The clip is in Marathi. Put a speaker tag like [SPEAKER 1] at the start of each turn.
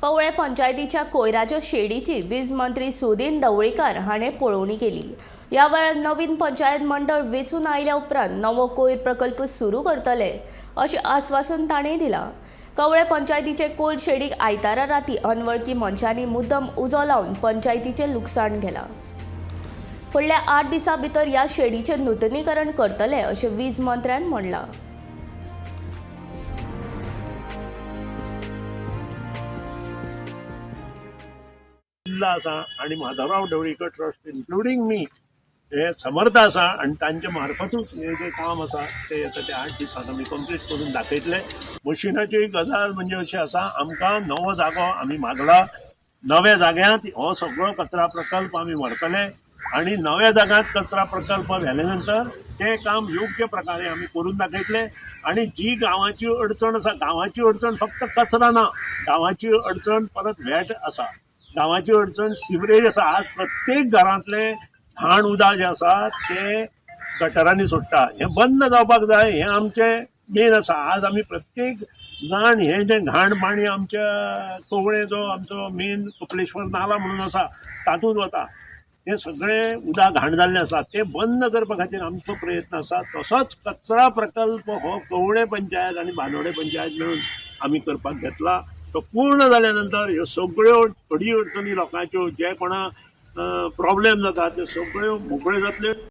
[SPEAKER 1] कवळे पंचायतीच्या कोयराच्या शेडीची वीज मंत्री सुदीन ढवळीकर हाणें पळोवणी केली। या वेळार नवीन पंचायत मंडळ वेचून आयल्या उपरांत नवो कोयर प्रकल्प सुरू करतले अशें आश्वासन ताणें दिलां। कवळे पंचायतीचे कोयर शेडीक आयतारा राती अनवळखी मनशांनी मुद्दम उजो लावन पंचायतीचें लुकसाण केलां। फुडल्या 8 दिसां भितर ह्या शेडीचें नूतनीकरण करतले अशें वीज मंत्र्यान म्हणलां।
[SPEAKER 2] जिल्हा आसा आणि माधवराव ढवळीकर ट्रस्ट इन्क्लुडींग मी हे समर्थ आसा आणि तांचे मार्फतूच हे जे काम आसा ते आता ते 8 दिसांत आमी कंप्लीट करून दाखयतले। मशिनाची गजाल म्हणजे अशी आसा, आमकां नवो जागो आमी मागला, नव्या जाग्यांत हो सगळो कचरा प्रकल्प आमी व्हरतले आणि नव्या जाग्यांत कचरा प्रकल्प व्हेले नंतर ते काम योग्य प्रकारे आमी करून दाखयतले। आणि जी गांवाची अडचण आसा, गांवाची अडचण फक्त कचरा ना, गांवाची अडचण परत वेट आसा, गांवाची अडचण सिवरेज आसा। आज प्रत्येक घरांतले घाण उदक जे आसा ते गटरांनी सोडटा, हे बंद जावपाक जाय, हे आमचे मेन आसा। आज आमी प्रत्येक जाण हे जे घाण पाणी आमच्या कवळे जो आमचो मेन कपलेश्वर नाला म्हणून आसा तातूंत वता, ते सगळे उदक घाण जाल्लें आसा, ते बंद करपा खातीर आमचो प्रयत्न आसा। तसोच कचरा प्रकल्प हो कवळे पंचायत आणि बांदोडे पंचायत मेळून आमी करपाक घेतला। तो पूर्ण जाल्या नंतर ह्यो सगळ्यो अडी अडचणी लोकांच्यो जे कोणाक प्रॉब्लेम जाता त्यो सगळ्यो मोकळ्यो जातल्यो।